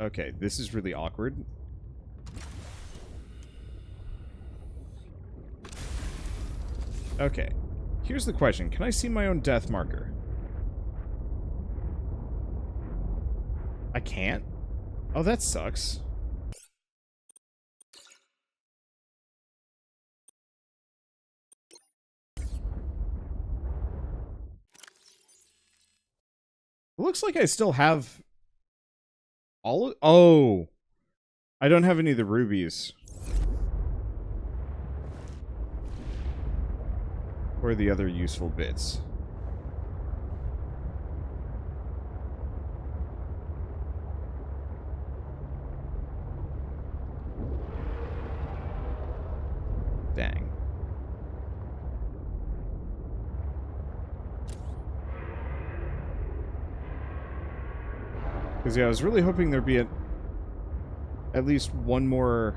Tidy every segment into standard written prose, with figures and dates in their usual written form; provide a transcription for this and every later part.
Okay, this is really awkward. Okay, here's the question. Can I see my own death marker? I can't? Oh, that sucks. It looks like I still have all of... Oh! I don't have any of the rubies. Or the other useful bits. Dang. Because, yeah, I was really hoping there'd be at least one more...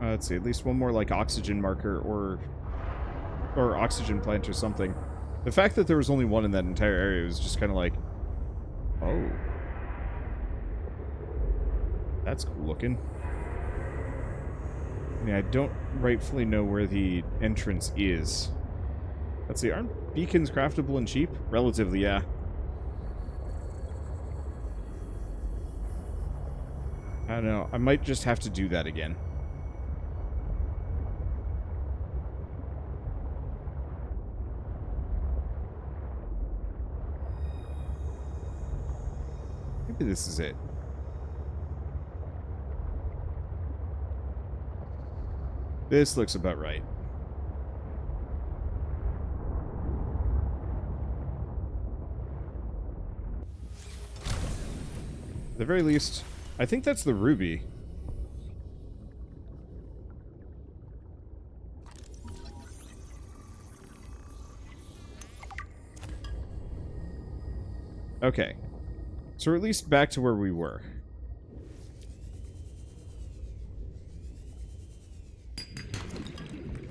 let's see, at least one more, like, oxygen marker or oxygen plant or something. The fact that there was only one in that entire area was just kind of like... Oh. That's cool looking. I mean, I don't rightfully know where the entrance is. Let's see, aren't beacons craftable and cheap? Relatively, yeah. I don't know. I might just have to do that again. Maybe this is it. This looks about right. At the very least, I think that's the ruby. Okay. So we're at least back to where we were.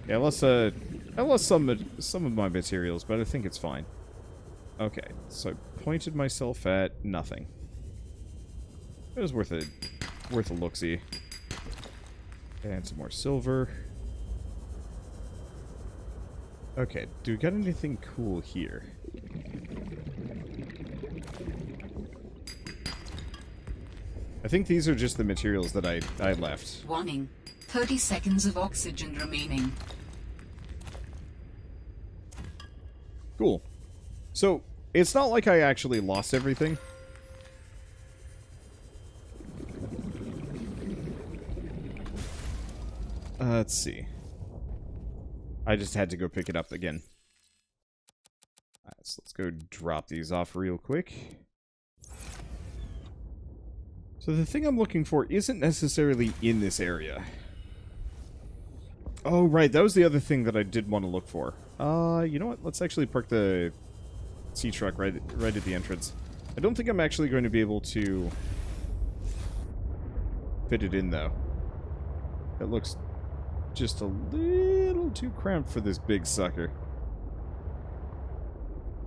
Yeah, I lost some of my materials, but I think it's fine. Okay, so I pointed myself at nothing. It was worth a look-see. And some more silver. Okay, do we got anything cool here? I think these are just the materials that I left. Warning. 30 seconds of oxygen remaining. Cool. So, it's not like I actually lost everything. Let's see. I just had to go pick it up again. Alright, so let's go drop these off real quick. So the thing I'm looking for isn't necessarily in this area. Oh, right, that was the other thing that I did want to look for. You know what? Let's actually park the sea truck right at the entrance. I don't think I'm actually going to be able to fit it in, though. It looks just a little too cramped for this big sucker.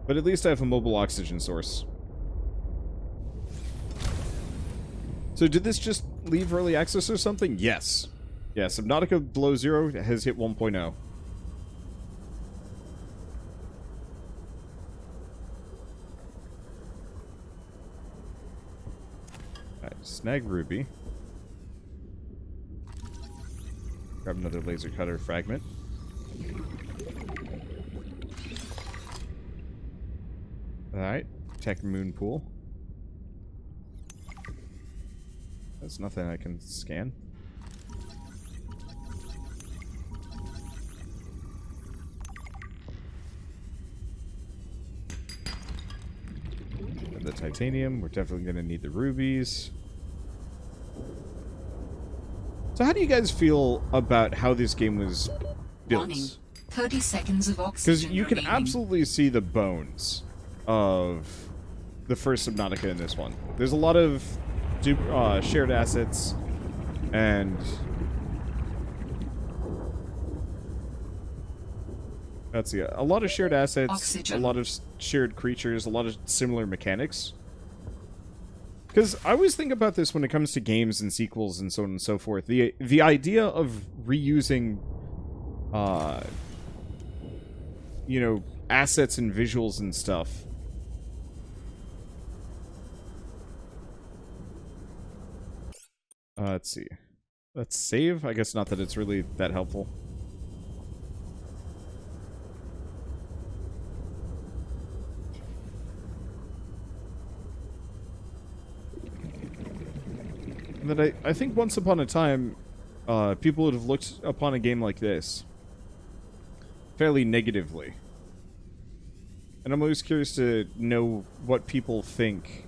But at least I have a mobile oxygen source. So did this just leave early access or something? Yes. Yeah, Subnautica below 0 has hit 1.0. Alright, snag ruby. Grab another laser cutter fragment. Alright, tech moon pool. There's nothing I can scan. And the titanium, we're definitely going to need the rubies. So how do you guys feel about how this game was built? Warning. 30 seconds of oxygen Because you can remaining. absolutely see the bones of the first Subnautica in this one. There's a lot of shared assets, and That's a lot of shared assets, Oxygen. a lot of shared creatures, a lot of similar mechanics. Because I always think about this when it comes to games and sequels and so on and so forth. The idea of reusing, you know, assets and visuals and stuff. Let's see. Let's save. I guess not that it's really that helpful. And that I think once upon a time, people would have looked upon a game like this fairly negatively. And I'm always curious to know what people think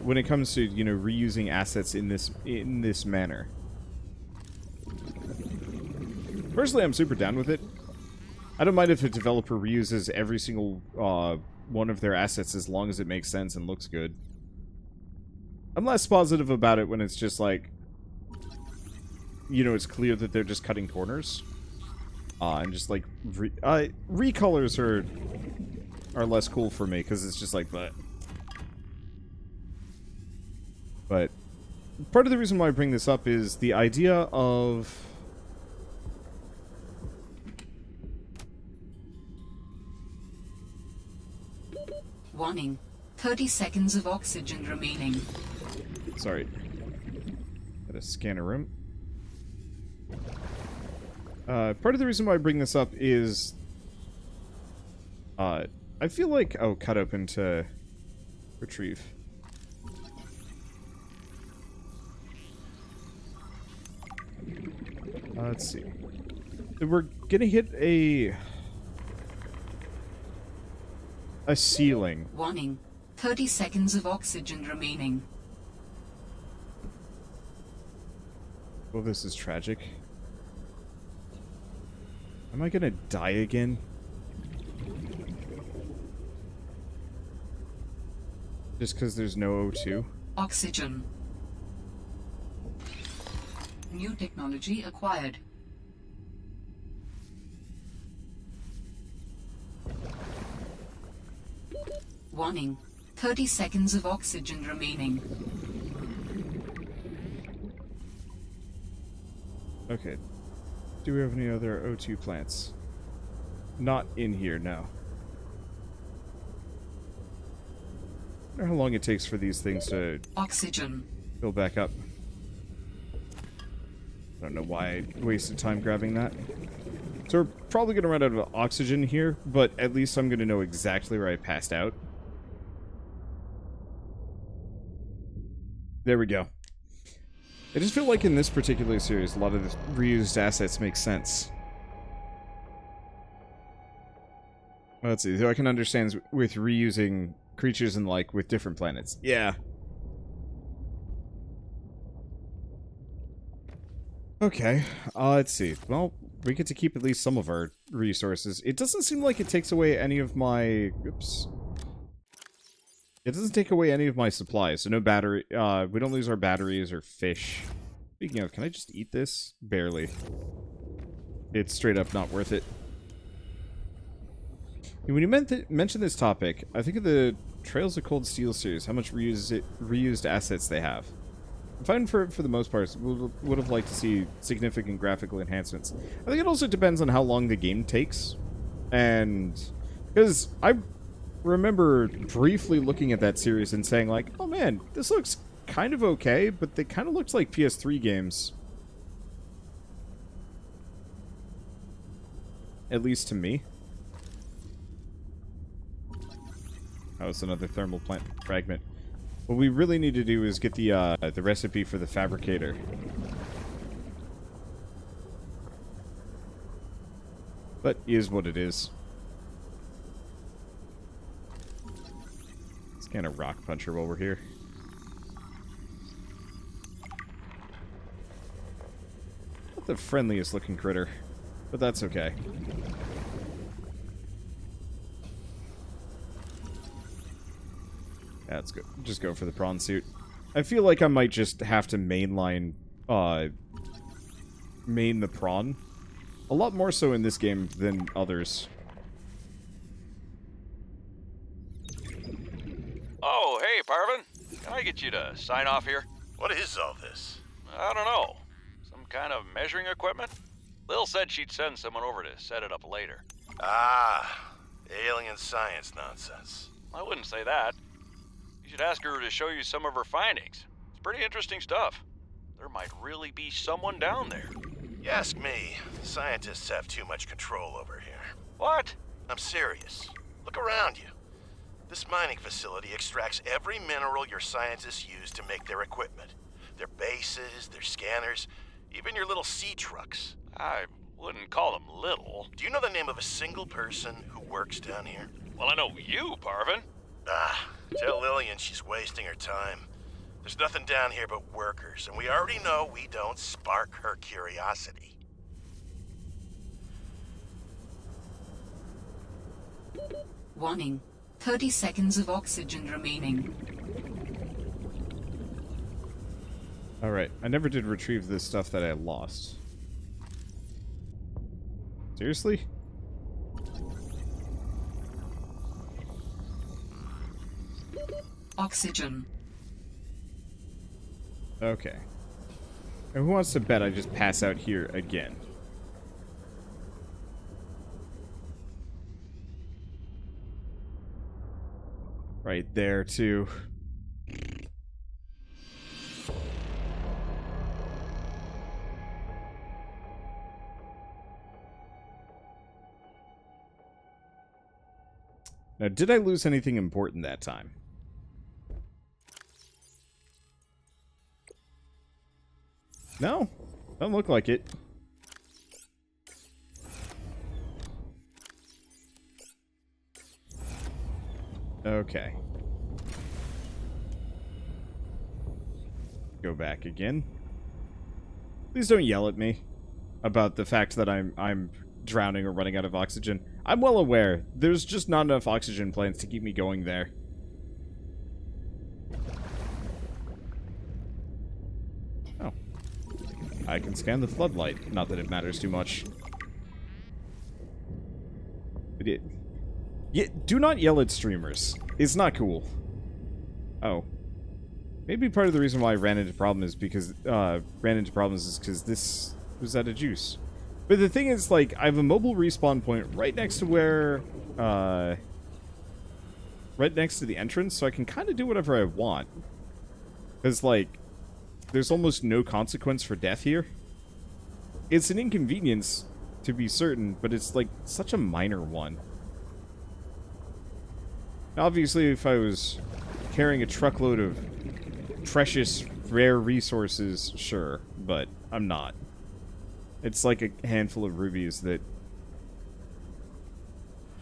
when it comes to, you know, reusing assets in this manner. Personally, I'm super down with it. I don't mind if a developer reuses every single one of their assets as long as it makes sense and looks good. I'm less positive about it when it's just like, you know, it's clear that they're just cutting corners. And just like, recolors are less cool for me, because it's just like, but part of the reason why I bring this up is the idea of Warning. 30 seconds of oxygen remaining. sorry. Gotta scan a room. Part of the reason why I bring this up is I feel like cut open to retrieve. Let's see. We're gonna hit a ceiling. Warning. 30 seconds of oxygen remaining. Well, this is tragic. Am I gonna die again? Just because there's no O2? Oxygen. New technology acquired. Warning. 30 seconds of oxygen remaining. Okay. Do we have any other O2 plants? Not in here, no. I wonder how long it takes for these things to Oxygen. fill back up. I don't know why I wasted time grabbing that. So we're probably going to run out of oxygen here, but at least I'm going to know exactly where I passed out. There we go. I just feel like in this particular series, a lot of the reused assets make sense. Let's see, so I can understand with reusing creatures and like with different planets. Yeah. Okay, let's see. Well, we get to keep at least some of our resources. It doesn't seem like it takes away any of my... Oops. It doesn't take away any of my supplies, so no battery... we don't lose our batteries or fish. Speaking of, can I just eat this? Barely. It's straight up not worth it. When you mentioned this topic, I think of the Trails of Cold Steel series, how much reused assets they have. I'm fine for the most part. Would have liked to see significant graphical enhancements. I think it also depends on how long the game takes. And... because I remember briefly looking at that series and saying like, oh man, this looks kind of okay, but they kind of looks like PS3 games. At least to me. Oh, it's another thermal plant fragment. What we really need to do is get the recipe for the fabricator. But is what it is. Let's kind of rock puncher while we're here. Not the friendliest looking critter, but that's okay. Yeah, let's go. Just go for the prawn suit. I feel like I might just have to mainline, main the prawn. A lot more so in this game than others. Oh, hey, Parvin. Can I get you to sign off here? What is all this? I don't know. Some kind of measuring equipment? Lil said she'd send someone over to set it up later. Ah, alien science nonsense. I wouldn't say that. You should ask her to show you some of her findings. It's pretty interesting stuff. There might really be someone down there. You ask me, scientists have too much control over here. What? I'm serious. Look around you. This mining facility extracts every mineral your scientists use to make their equipment. Their bases, their scanners, even your little sea trucks. I wouldn't call them little. Do you know the name of a single person who works down here? Well, I know you, Parvin. Ah, tell Lillian she's wasting her time. There's nothing down here but workers, and we already know we don't spark her curiosity. Warning. 30 seconds of oxygen remaining. Alright, I never did retrieve this stuff that I lost. Seriously? Oxygen. Okay. And who wants to bet I just pass out here again? Right there, too. Now, did I lose anything important that time? No, doesn't look like it. Okay. Go back again. Please don't yell at me about the fact that I'm drowning or running out of oxygen. I'm well aware. There's just not enough oxygen plants to keep me going there. Oh. I can scan the floodlight. Not that it matters too much. But do not yell at streamers. It's not cool. Oh. Maybe part of the reason why I ran into problems is because this was out of juice. But the thing is, like, I have a mobile respawn point right next to where, right next to the entrance, so I can kind of do whatever I want. Because, like, there's almost no consequence for death here. It's an inconvenience, to be certain, but it's, like, such a minor one. Obviously, if I was carrying a truckload of precious, rare resources, sure, but I'm not. It's like a handful of rubies that...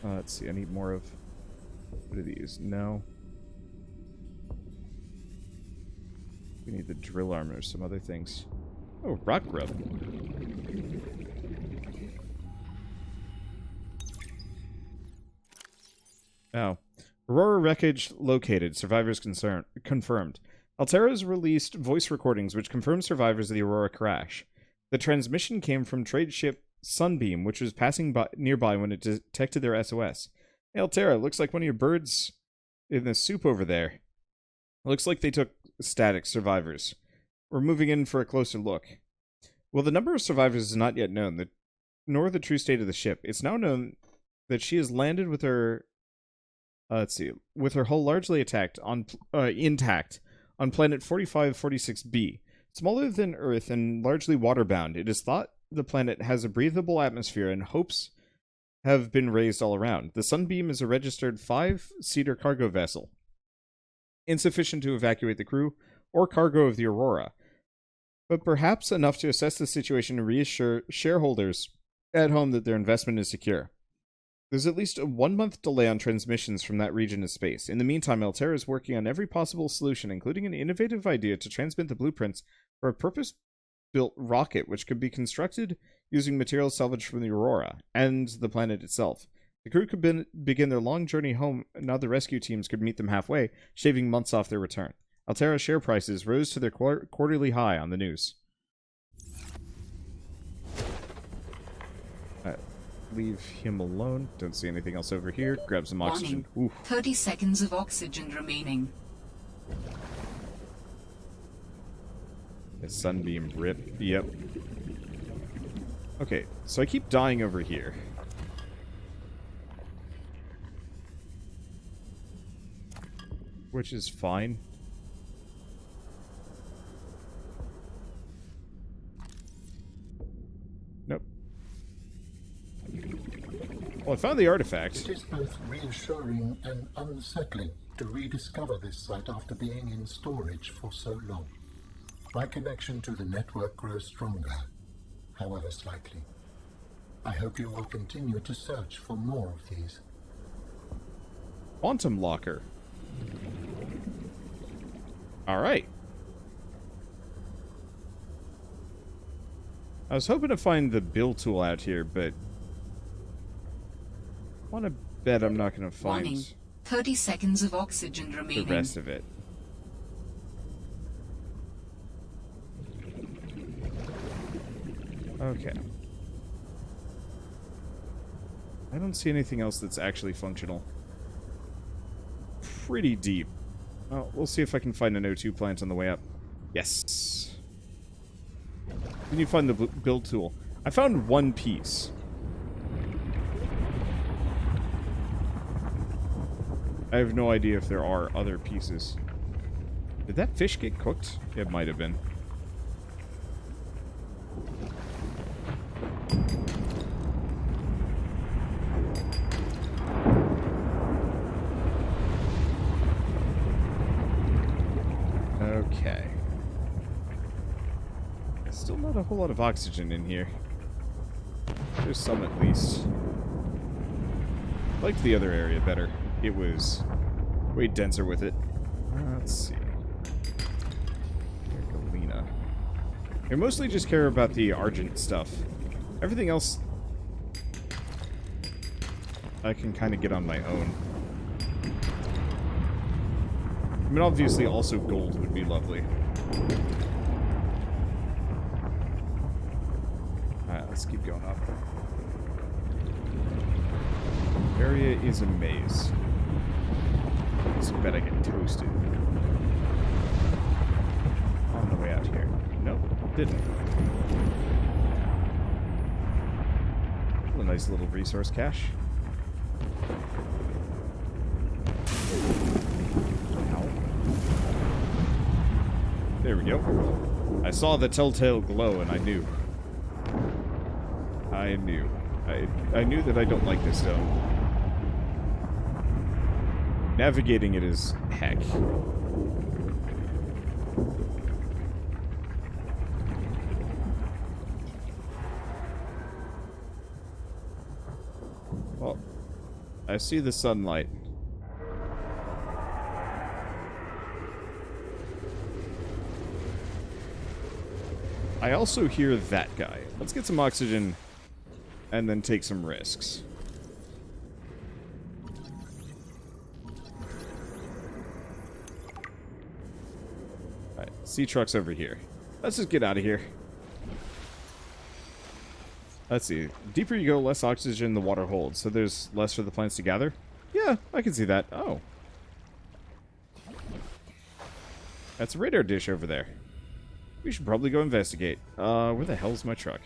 let's see, I need more of... What are these? No. We need the drill armor or some other things. Oh, rock grub. Oh. Aurora wreckage located. Survivors confirmed. Altera has released voice recordings which confirm survivors of the Aurora crash. The transmission came from trade ship Sunbeam, which was passing nearby when it detected their SOS. Hey, Altera, looks like one of your birds in the soup over there. Looks like they took static survivors. We're moving in for a closer look. Well, the number of survivors is not yet known, nor the true state of the ship. It's now known that she has landed with her... let's see. With her hull largely intact on planet 4546b. Smaller than Earth and largely waterbound, it is thought the planet has a breathable atmosphere and hopes have been raised all around. The Sunbeam is a registered 5-seater cargo vessel, insufficient to evacuate the crew or cargo of the Aurora, but perhaps enough to assess the situation and reassure shareholders at home that their investment is secure. There's at least a 1-month delay on transmissions from that region of space. In the meantime, Altera is working on every possible solution, including an innovative idea to transmit the blueprints for a purpose-built rocket which could be constructed using materials salvaged from the Aurora and the planet itself. The crew could begin their long journey home, and now the rescue teams could meet them halfway, shaving months off their return. Altera share prices rose to their quarterly high on the news. leave him alone. Don't see anything else over here. Grab some oxygen. Warning. Ooh. 30 seconds of oxygen remaining. A sunbeam rip. Yep. Okay, so I keep dying over here. Which is fine. Nope. Well, I found the artifact. It is both reassuring and unsettling to rediscover this site after being in storage for so long. My connection to the network grows stronger, however slightly. I hope you will continue to search for more of these. Quantum locker. Alright. I was hoping to find the build tool out here, but I want to bet I'm not going to find Warning. 30 seconds of oxygen the remaining. rest of it. Okay. I don't see anything else that's actually functional. Pretty deep. Well, we'll see if I can find an O2 plant on the way up. Yes. Can you find the build tool? I found one piece. I have no idea if there are other pieces. Did that fish get cooked? It might have been. Okay. There's still not a whole lot of oxygen in here. There's some at least. I liked the other area better. It was way denser with it. Let's see. Galena. I mostly just care about the Argent stuff. Everything else I can kind of get on my own. I mean, obviously, also gold would be lovely. Alright, let's keep going up. Area is a maze. So I bet I get toasted. On the way out here. Nope, didn't. A nice little resource cache. There we go. I saw the telltale glow and I knew. I knew. I knew that I don't like this stone. Navigating it is heck. Well, I see the sunlight. I also hear that guy. Let's get some oxygen and then take some risks. Alright, sea truck's over here. Let's just get out of here. Let's see. Deeper you go, less oxygen the water holds. So there's less for the plants to gather? Yeah, I can see that. Oh. That's a radar dish over there. We should probably go investigate. Where the hell's my truck?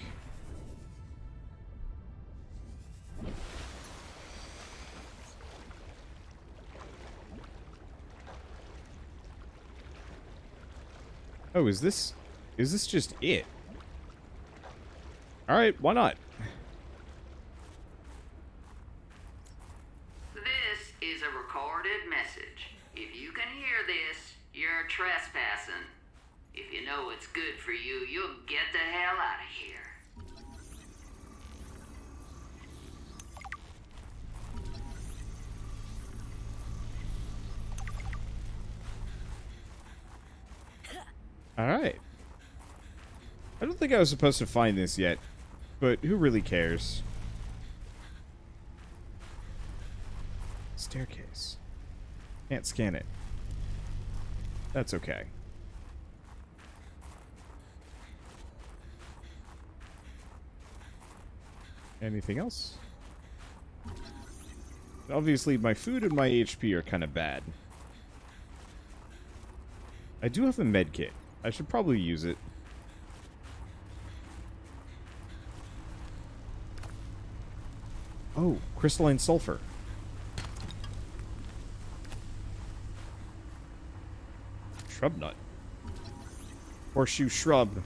Oh, is this just it? Alright, why not? This is a recorded message. If you can hear this, you're trespassing. If you know what's good for you, you'll get the hell out of here. Alright. I don't think I was supposed to find this yet, but who really cares? Staircase. Can't scan it. That's okay. Anything else? obviously my food and my HP are kind of bad. I do have a med kit. I should probably use it. Oh, crystalline sulfur. Shrub nut. Horseshoe shrub.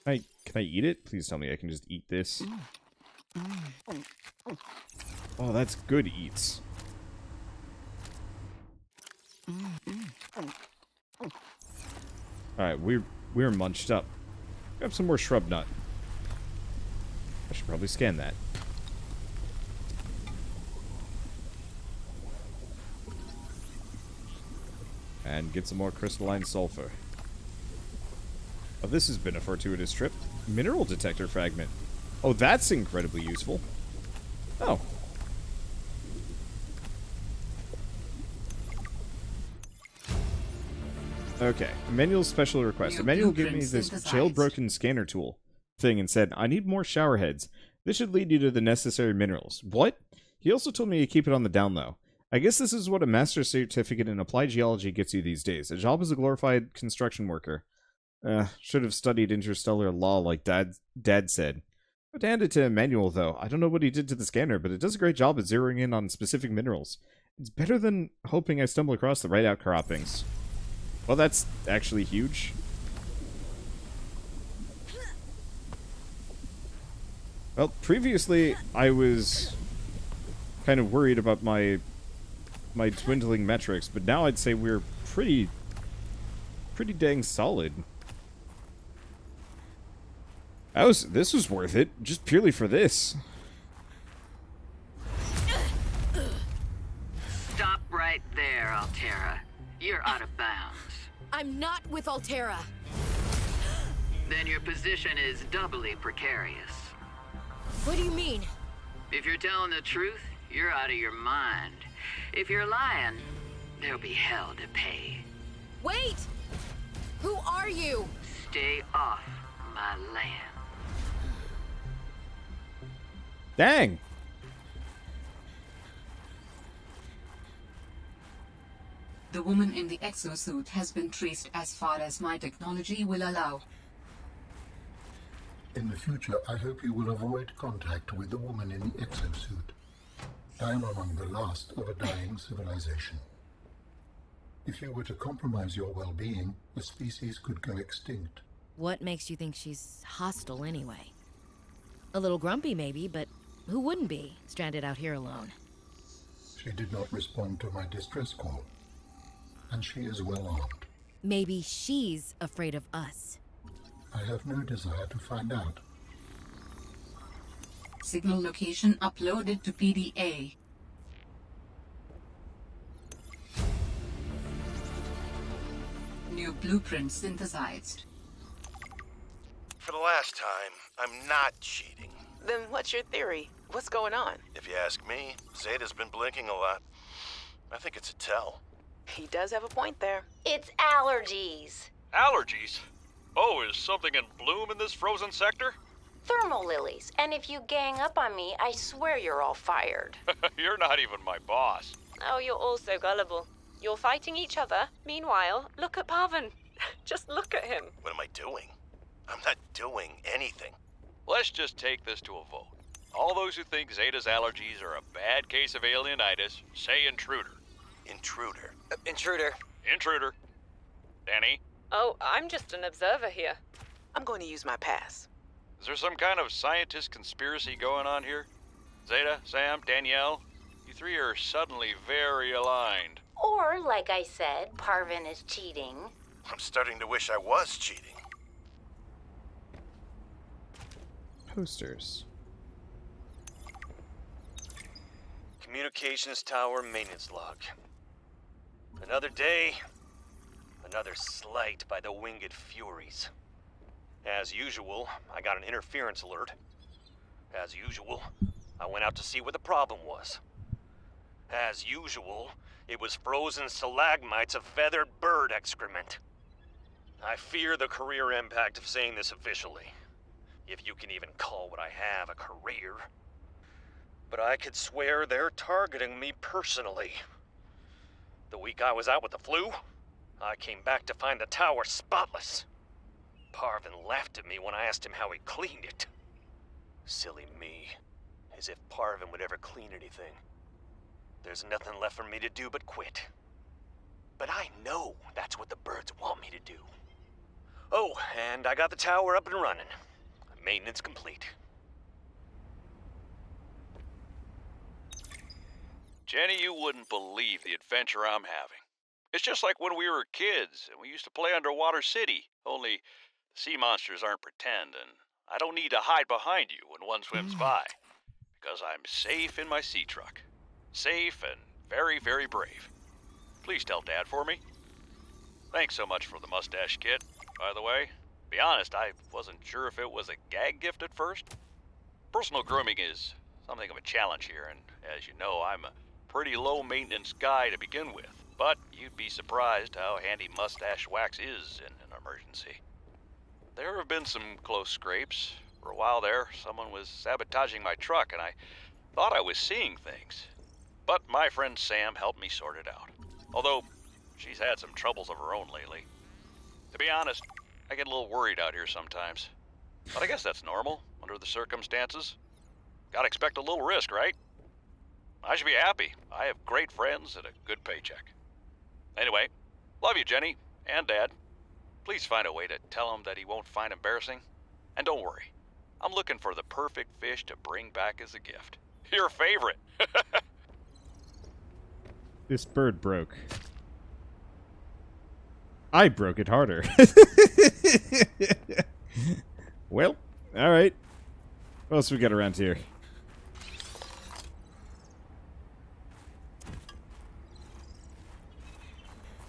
Can I eat it? Please tell me I can just eat this. Oh, that's good eats. Alright, we're munched up. Grab some more shrub nut. I should probably scan that. And get some more crystalline sulfur. Oh, this has been a fortuitous trip. Mineral detector fragment. Oh, that's incredibly useful. Oh. Okay. Emmanuel's special request. Emmanuel gave me this jailbroken scanner tool thing and said, I need more shower heads. This should lead you to the necessary minerals. What? He also told me to keep it on the down low. I guess this is what a master's certificate in applied geology gets you these days. A job as a glorified construction worker. Should have studied interstellar law like Dad said. I'd hand it to Emmanuel, though. I don't know what he did to the scanner, but it does a great job at zeroing in on specific minerals. It's better than hoping I stumble across the right outcroppings. Well, that's actually huge. Well, previously, I was kind of worried about my dwindling metrics, but now I'd say we're pretty dang solid. This was worth it, just purely for this. Stop right there, Altera. You're out of bounds. I'm not with Altera. Then your position is doubly precarious. What do you mean? If you're telling the truth, you're out of your mind. If you're lying, there'll be hell to pay. Wait! Who are you? Stay off my land. Dang! The woman in the exosuit has been traced as far as my technology will allow. In the future, I hope you will avoid contact with the woman in the exosuit. I am among the last of a dying civilization. If you were to compromise your well-being, the species could go extinct. What makes you think she's hostile anyway? A little grumpy maybe, but who wouldn't be, stranded out here alone? She did not respond to my distress call, and she is well armed. Maybe she's afraid of us. I have no desire to find out. Signal location uploaded to PDA. New blueprint synthesized. For the last time, I'm not cheating. Then what's your theory? What's going on? If you ask me, Zeta's been blinking a lot. I think it's a tell. He does have a point there. It's allergies. Allergies? Oh, is something in bloom in this frozen sector? Thermal lilies. And if you gang up on me, I swear you're all fired. You're not even my boss. Oh, you're all so gullible. You're fighting each other. Meanwhile, look at Parvin. Just look at him. What am I doing? I'm not doing anything. Let's just take this to a vote. All those who think Zeta's allergies are a bad case of alienitis, say intruder. Intruder. Intruder. Intruder. Danny? Oh, I'm just an observer here. I'm going to use my pass. Is there some kind of scientist conspiracy going on here? Zeta, Sam, Danielle? You three are suddenly very aligned. Or, like I said, Parvin is cheating. I'm starting to wish I was cheating. Posters. Communications tower maintenance log. Another day, another slight by the winged furies. As usual, I got an interference alert. As usual, I went out to see what the problem was. As usual, it was frozen stalagmites of feathered bird excrement. I fear the career impact of saying this officially. If you can even call what I have a career. but I could swear they're targeting me personally. The week I was out with the flu, I came back to find the tower spotless. Parvin laughed at me when I asked him how he cleaned it. Silly me. As if Parvin would ever clean anything. There's nothing left for me to do but quit. But I know that's what the birds want me to do. Oh, and I got the tower up and running. Maintenance complete. Jenny, you wouldn't believe the adventure I'm having. It's just like when we were kids and we used to play Underwater City, only the sea monsters aren't pretend, and I don't need to hide behind you when one swims by, because I'm safe in my sea truck. Safe and very, very brave. Please tell Dad for me. Thanks so much for the mustache kit, by the way. Be honest, I wasn't sure if it was a gag gift at first. Personal grooming is something of a challenge here, and as you know, I'm a pretty low-maintenance guy to begin with. But you'd be surprised how handy mustache wax is in an emergency. There have been some close scrapes. For a while there, someone was sabotaging my truck, and I thought I was seeing things. But my friend Sam helped me sort it out. Although, she's had some troubles of her own lately. To be honest, I get a little worried out here sometimes. But I guess that's normal, under the circumstances. Gotta expect a little risk, right? I should be happy. I have great friends and a good paycheck. Anyway, love you, Jenny, and Dad. Please find a way to tell him that he won't find embarrassing. And don't worry, I'm looking for the perfect fish to bring back as a gift. Your favorite. This bird broke. I broke it harder. Well, alright. What else we got around here?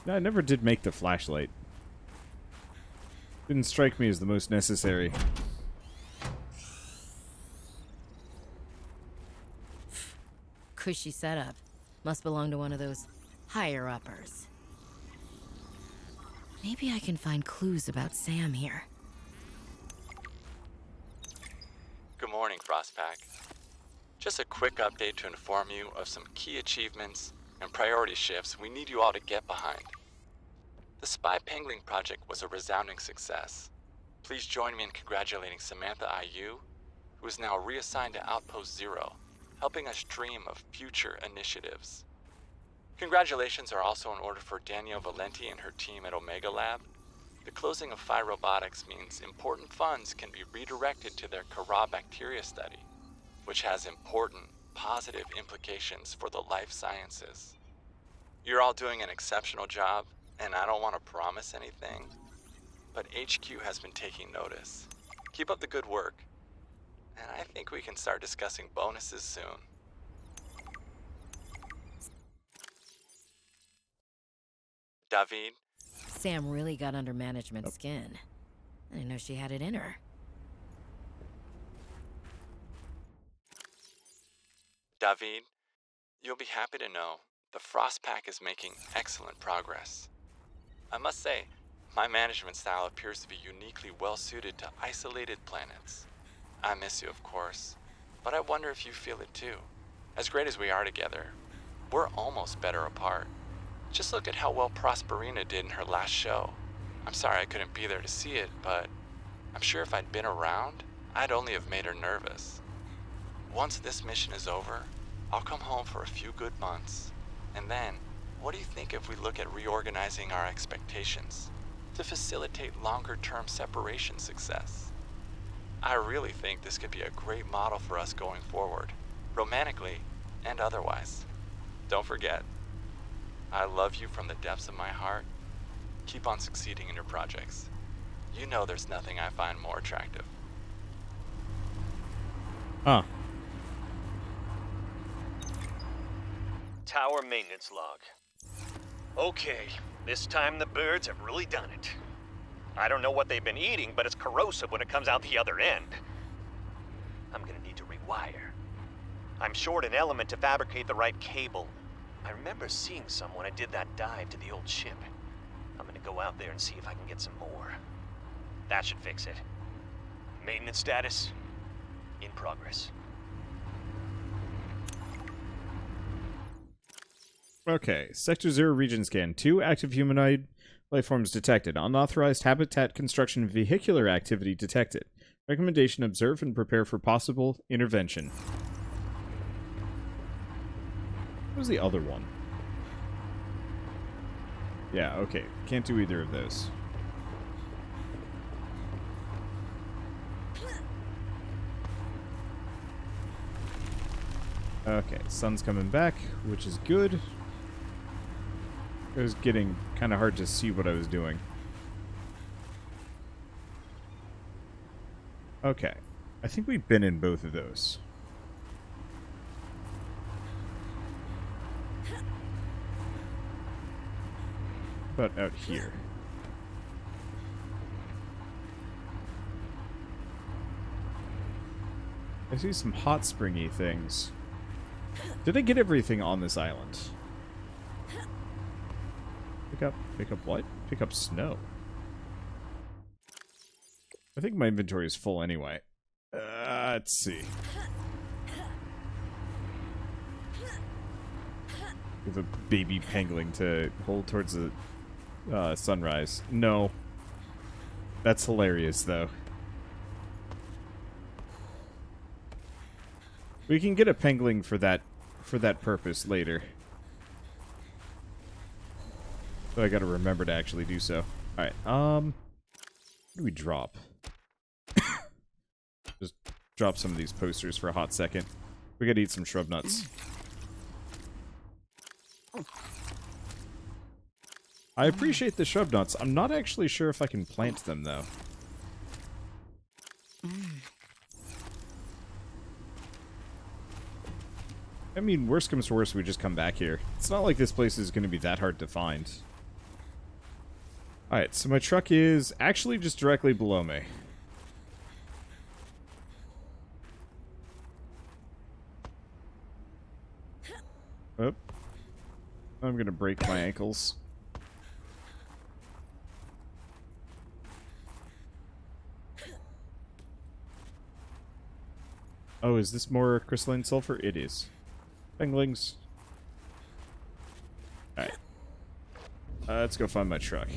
No, I never did make the flashlight. Didn't strike me as the most necessary. Cushy setup. Must belong to one of those higher-uppers. Maybe I can find clues about Sam here. Good morning, Frostpack. Just a quick update to inform you of some key achievements and priority shifts we need you all to get behind. The Spy Pangling project was a resounding success. Please join me in congratulating Samantha IU, who is now reassigned to Outpost Zero, helping us dream of future initiatives. Congratulations are also in order for Danielle Valenti and her team at Omega Lab. The closing of Phi Robotics means important funds can be redirected to their Kara bacteria study, which has important, positive implications for the life sciences. You're all doing an exceptional job, and I don't want to promise anything, but HQ has been taking notice. Keep up the good work, and I think we can start discussing bonuses soon. David? Sam really got under management's skin. I didn't know she had it in her. David, you'll be happy to know the Frostpack is making excellent progress. I must say, my management style appears to be uniquely well-suited to isolated planets. I miss you, of course, but I wonder if you feel it too. As great as we are together, we're almost better apart. Just look at how well Prosperina did in her last show. I'm sorry I couldn't be there to see it, but I'm sure if I'd been around, I'd only have made her nervous. Once this mission is over, I'll come home for a few good months. And then, what do you think if we look at reorganizing our expectations to facilitate longer-term separation success? I really think this could be a great model for us going forward, romantically and otherwise. Don't forget, I love you from the depths of my heart. Keep on succeeding in your projects. You know there's nothing I find more attractive. Huh. Tower maintenance log. Okay, this time the birds have really done it. I don't know what they've been eating, but it's corrosive when it comes out the other end. I'm gonna need to rewire. I'm short an element to fabricate the right cable. I remember seeing some when I did that dive to the old ship. I'm gonna go out there and see if I can get some more. That should fix it. Maintenance status, in progress. Okay, Sector 0 region scan. 2 active humanoid life forms detected. Unauthorized habitat construction and vehicular activity detected. Recommendation: observe and prepare for possible intervention. What was the other one? Yeah, okay. Can't do either of those. Okay, sun's coming back, which is good. It was getting kind of hard to see what I was doing. Okay. I think we've been in both of those. But out here. I see some hot springy things. Did I get everything on this island? Pick up what? Pick up snow. I think my inventory is full anyway. Let's see. We have a baby pangolin to hold towards the sunrise. No. That's hilarious, though. We can get a pangolin for that purpose later. So I gotta remember to actually do so. Alright, what do we drop? Just drop some of these posters for a hot second. We gotta eat some shrub nuts. I appreciate the shrub nuts. I'm not actually sure if I can plant them, though. I mean, worst comes to worst, we just come back here. It's not like this place is going to be that hard to find. Alright, so my truck is actually just directly below me. Oh. I'm going to break my ankles. Oh, is this more crystalline sulfur? It is. Penglings. Alright. Let's go find my truck.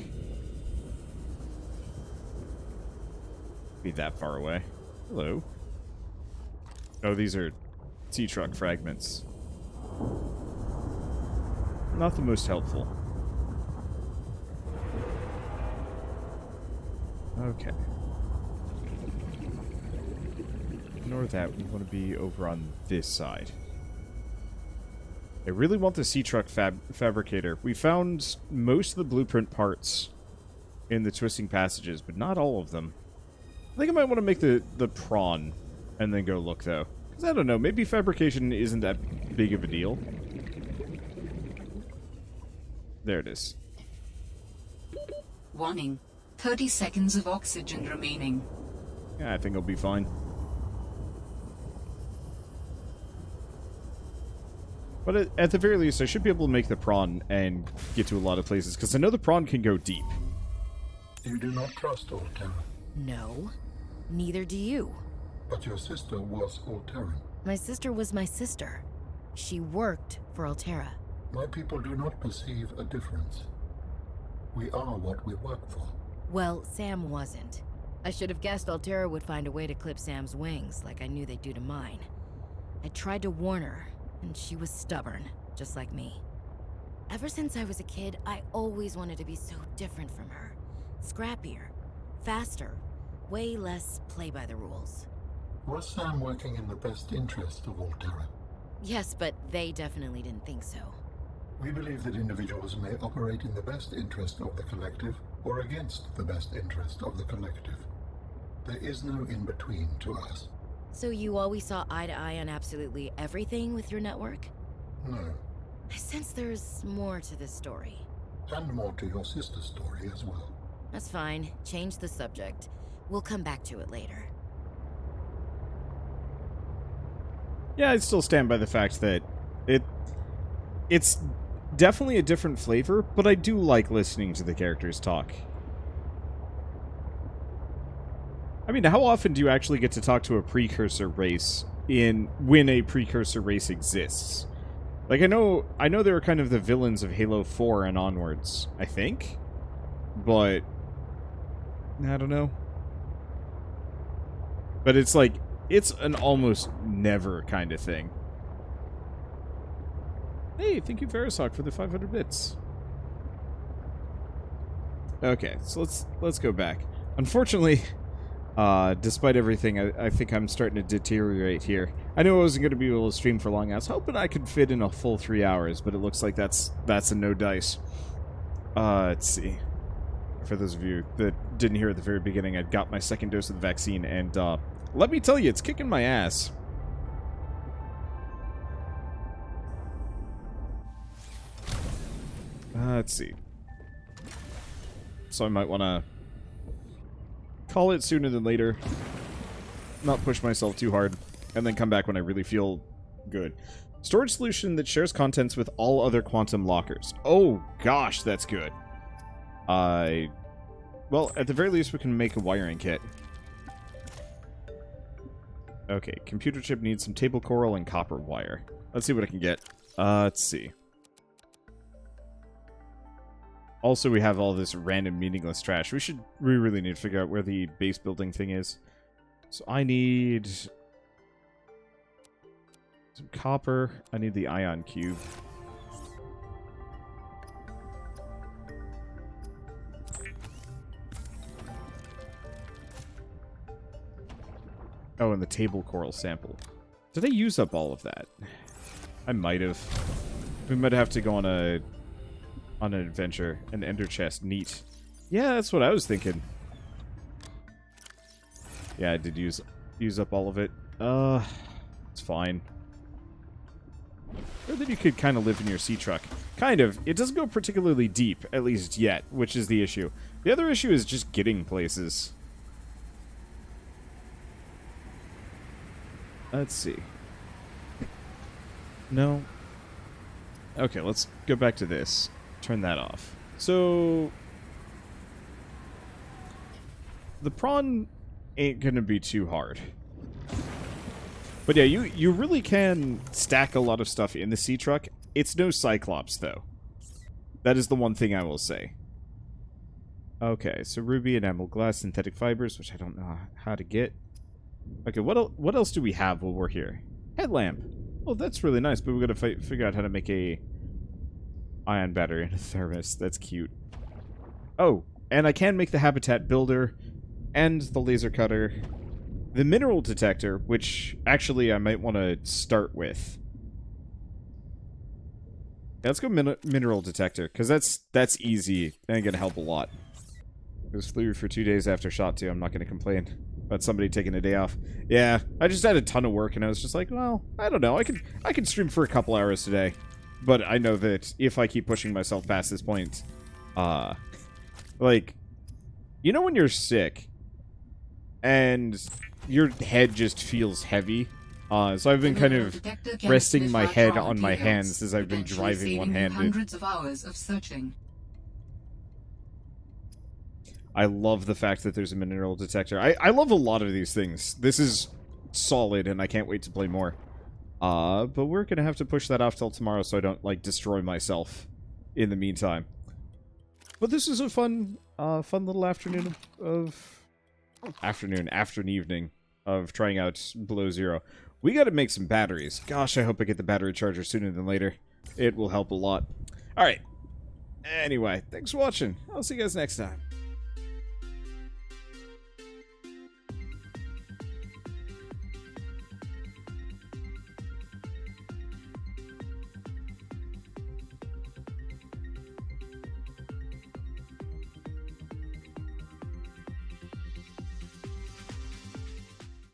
Be that far away. Hello. Oh, these are sea truck fragments. Not the most helpful. Okay. Ignore that. We want to be over on this side. I really want the sea truck fabricator. We found most of the blueprint parts in the twisting passages, but not all of them. I think I might want to make the prawn and then go look, though. Because I don't know, maybe fabrication isn't that big of a deal. There it is. Warning. 30 seconds of oxygen remaining. Yeah, I think I'll be fine. But at the very least, I should be able to make the prawn and get to a lot of places, because I know the prawn can go deep. You do not trust Alterra. No, neither do you. But your sister was Alterran. My sister was my sister. She worked for Alterra. My people do not perceive a difference. We are what we work for. Well, Sam wasn't. I should have guessed Alterra would find a way to clip Sam's wings, like I knew they'd do to mine. I tried to warn her, and she was stubborn, just like me. Ever since I was a kid, I always wanted to be so different from her. Scrappier, faster, way less play by the rules. Was Sam working in the best interest of Alterra? Yes, but they definitely didn't think so. We believe that individuals may operate in the best interest of the collective or against the best interest of the collective. There is no in-between to us. So you always saw eye to eye on absolutely everything with your network? No. I sense there's more to this story. And more to your sister's story as well. That's fine. Change the subject. We'll come back to it later. Yeah, I'd still stand by the fact that it's definitely a different flavor, but I do like listening to the characters talk. I mean, how often do you actually get to talk to a precursor race when a precursor race exists? Like, I know they were kind of the villains of Halo 4 and onwards, I think. But I don't know. But it's like, it's an almost never kind of thing. Hey, thank you, Verisok, for the 500 bits. Okay, so let's go back. Unfortunately, despite everything, I think I'm starting to deteriorate here. I knew I wasn't going to be able to stream for long. I was hoping I could fit in a full 3 hours, but it looks like that's a no dice. Let's see. For those of you that didn't hear at the very beginning, I got my second dose of the vaccine, and let me tell you, it's kicking my ass. Let's see. So I might want to call it sooner than later. Not push myself too hard. And then come back when I really feel good. Storage solution that shares contents with all other quantum lockers. Oh, gosh, that's good. Well, at the very least, we can make a wiring kit. Okay, computer chip needs some table coral and copper wire. Let's see what I can get. Let's see. Also, we have all this random meaningless trash. We really need to figure out where the base building thing is. So I need some copper. I need the ion cube. Oh, and the table coral sample. Did I use up all of that? I might have. We might have to go on an adventure. An ender chest. Neat. Yeah, that's what I was thinking. Yeah, I did use up all of it. It's fine. Or that you could kind of live in your sea truck. Kind of. It doesn't go particularly deep, at least yet, which is the issue. The other issue is just getting places. Let's see. No. Okay, let's go back to this. Turn that off. So the prawn ain't gonna be too hard. But yeah, you really can stack a lot of stuff in the sea truck. It's no Cyclops, though. That is the one thing I will say. Okay, so ruby and emerald glass, synthetic fibers, which I don't know how to get. Okay, what else do we have while we're here? Headlamp. Oh, that's really nice, but we've got to figure out how to make a ion battery and a thermos. That's cute. Oh, and I can make the habitat builder and the laser cutter. The mineral detector, which actually I might want to start with. Yeah, let's go mineral detector, because that's easy and going to help a lot. It was flu for 2 days after shot 2. I'm not going to complain about somebody taking a day off. Yeah, I just had a ton of work, and I was just like, well, I don't know. I can stream for a couple hours today. But I know that if I keep pushing myself past this point, like, you know when you're sick and your head just feels heavy? So I've been kind of resting my head on my hands as I've been driving one-handed. Hundreds of hours of searching. I love the fact that there's a mineral detector. I love a lot of these things. This is solid, and I can't wait to play more. But we're gonna have to push that off till tomorrow so I don't, like, destroy myself in the meantime. But this is a fun little afternoon of... afternoon evening of trying out Below Zero. We gotta make some batteries. Gosh, I hope I get the battery charger sooner than later. It will help a lot. Alright. Anyway, thanks for watching. I'll see you guys next time.